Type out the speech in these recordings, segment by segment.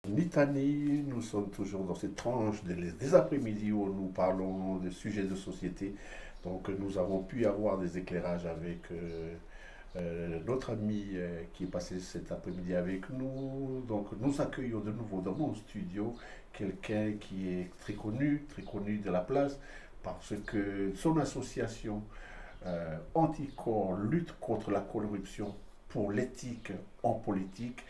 Nitani, nous sommes toujours dans cette tranche des après-midi où nous parlons de sujets de société. Donc nous avons pu avoir des éclairages avec notre ami qui est passé cet après-midi avec nous. Donc nous accueillons de nouveau dans mon studio quelqu'un qui est très connu de la place, parce que son association Anticorps lutte contre la corruption pour l'éthique en politique.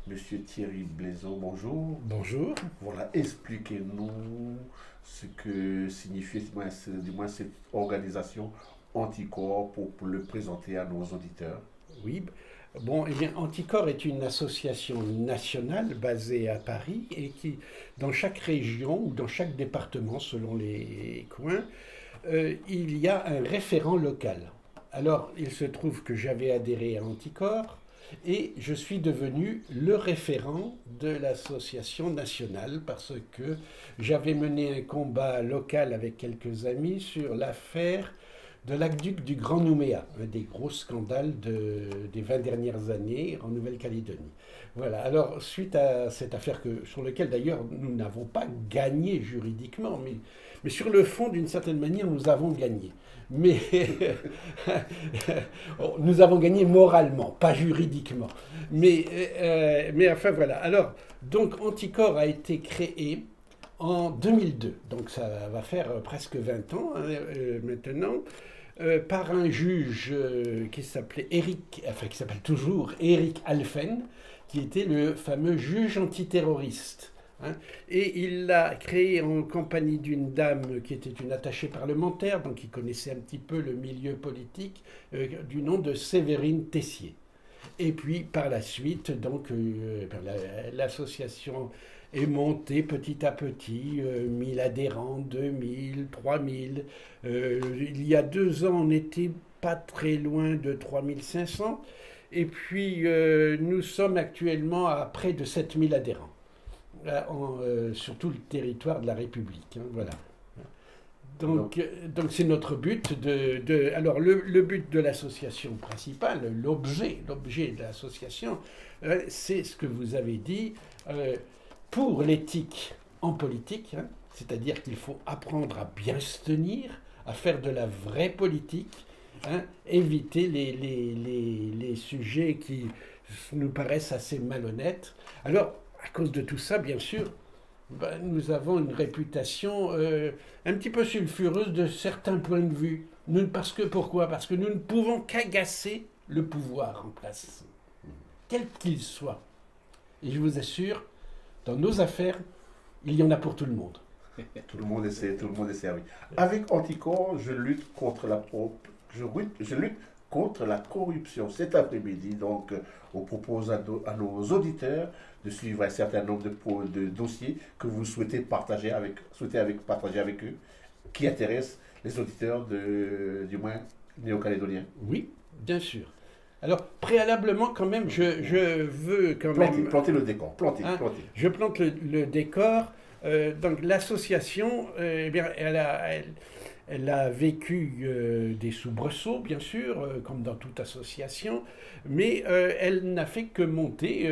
Monsieur Thierry Blaiseau, bonjour. Bonjour. Voilà, expliquez-nous ce que signifie du moins cette organisation Anticorps pour le présenter à nos auditeurs. Oui, bon, eh bien, Anticorps est une association nationale basée à Paris et qui, dans chaque région ou dans chaque département, selon les coins, il y a un référent local. Alors, il se trouve que j'avais adhéré à Anticorps et je suis devenu le référent de l'association nationale parce que j'avais mené un combat local avec quelques amis sur l'affaire de l'aqueduc du Grand Nouméa, un des gros scandales des 20 dernières années en Nouvelle-Calédonie. Voilà, alors suite à cette affaire sur laquelle d'ailleurs nous n'avons pas gagné juridiquement, mais sur le fond, d'une certaine manière, nous avons gagné. Mais nous avons gagné moralement, pas juridiquement. Mais enfin voilà. Alors, donc Anticorps a été créé en 2002, donc ça va faire presque 20 ans maintenant, par un juge qui s'appelait qui s'appelle toujours Eric Alphen, qui était le fameux juge antiterroriste. Hein. Et il l'a créé en compagnie d'une dame qui était une attachée parlementaire, donc qui connaissait un petit peu le milieu politique, du nom de Séverine Tessier. Et puis par la suite, donc l'association est montée petit à petit, 1000 adhérents, 2000, 3000. Il y a 2 ans, on n'était pas très loin de 3500. Et puis nous sommes actuellement à près de 7000 adhérents. Sur tout le territoire de la République. Hein, voilà. Donc c'est notre but alors le but de l'association principale, l'objet de l'association, c'est ce que vous avez dit, pour l'éthique en politique, hein, c'est-à-dire qu'il faut apprendre à bien se tenir, à faire de la vraie politique, hein, éviter les sujets qui nous paraissent assez malhonnêtes. Alors, à cause de tout ça, bien sûr, nous avons une réputation un petit peu sulfureuse de certains points de vue. Pourquoi ? Parce que nous ne pouvons qu'agacer le pouvoir en place, quel qu'il soit. Et je vous assure, dans nos affaires, il y en a pour tout le monde. Tout le monde est servi. Avec Anticorps, je lutte contre la corruption. Cet après-midi, donc, on propose à nos auditeurs de suivre un certain nombre de dossiers que vous souhaitez partager avec eux, qui intéressent les auditeurs du moins néo-calédoniens. Oui, bien sûr. Alors, préalablement, quand même, je veux quand même... Planter le décor, planter. Je plante le décor. Donc, l'association, eh bien, elle a vécu des soubresauts, bien sûr, comme dans toute association, mais elle n'a fait que monter,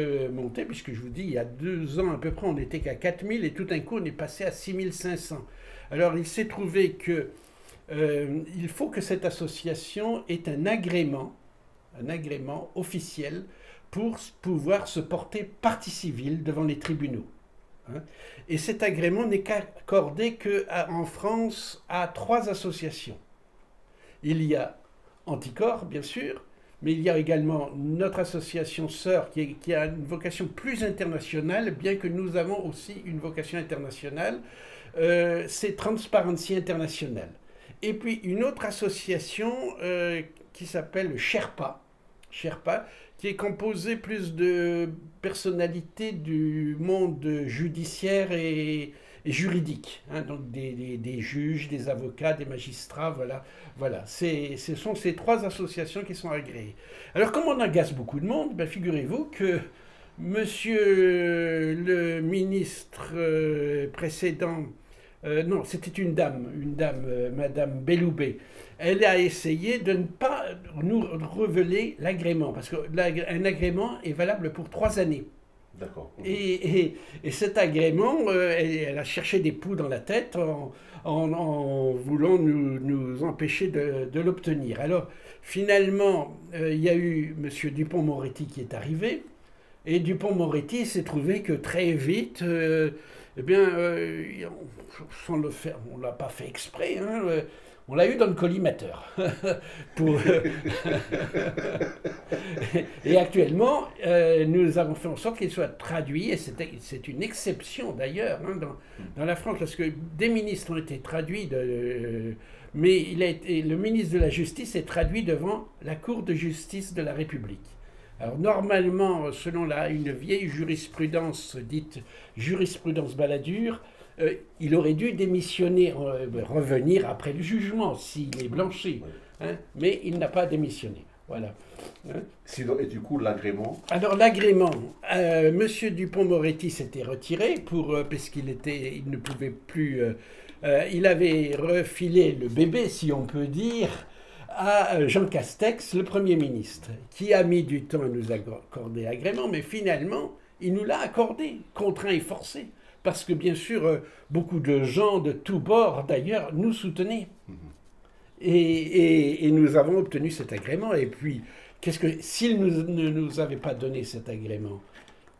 puisque je vous dis, il y a 2 ans à peu près, on n'était qu'à 4000 et tout d'un coup, on est passé à 6500. Alors, il s'est trouvé que il faut que cette association ait un agrément officiel pour pouvoir se porter partie civile devant les tribunaux. Hein. Et cet agrément n'est qu'accordé qu'en France à 3 associations. Il y a Anticorps, bien sûr, mais il y a également notre association sœur qui a une vocation plus internationale, bien que nous avons aussi une vocation internationale, c'est Transparency International. Et puis une autre association qui s'appelle Sherpa, qui est composé plus de personnalités du monde judiciaire et juridique, hein, donc des juges, des avocats, des magistrats, voilà. Ce sont ces 3 associations qui sont agréées. Alors, comme on agace beaucoup de monde, ben, figurez-vous que monsieur le ministre précédent, non, c'était une dame, Madame Belloubet. Elle a essayé de ne pas nous révéler l'agrément, parce qu'un agrément est valable pour 3 années. D'accord. Et cet agrément, elle a cherché des poux dans la tête en voulant nous empêcher de l'obtenir. Alors, finalement, il y a eu M. Dupond-Moretti qui est arrivé, et Dupond-Moretti s'est trouvé que très vite, eh bien, sans le faire, on ne l'a pas fait exprès, hein, on l'a eu dans le collimateur. Pour... et actuellement, nous avons fait en sorte qu'il soit traduit, et c'est une exception d'ailleurs hein, dans la France, parce que des ministres ont été traduits, mais le ministre de la Justice est traduit devant la Cour de justice de la République. Alors normalement, selon une vieille jurisprudence dite jurisprudence Balladur, il aurait dû démissionner, revenir après le jugement s'il est blanchi, hein, mais il n'a pas démissionné. Voilà. Hein. Sinon, et du coup, l'agrément? Alors l'agrément, M. Dupond-Moretti s'était retiré parce qu'il ne pouvait plus. Il avait refilé le bébé, si on peut dire, à Jean Castex, le Premier ministre, qui a mis du temps à nous accorder l'agrément, mais finalement, il nous l'a accordé, contraint et forcé. Parce que bien sûr, beaucoup de gens de tous bords, d'ailleurs, nous soutenaient. Et nous avons obtenu cet agrément. Et puis, s'il ne nous avait pas donné cet agrément,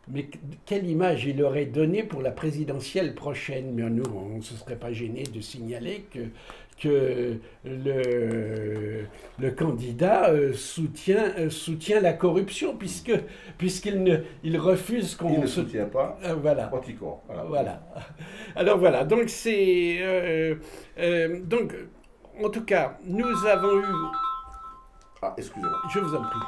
mais quelle image il aurait donné pour la présidentielle prochaine? Mais nous, on ne se serait pas gêné de signaler que le candidat soutient la corruption, puisqu'il refuse qu'on... Il ne soutient pas voilà. Anticorps. Voilà. Alors voilà, donc donc, en tout cas, nous avons eu... Ah, excusez-moi. Je vous en prie.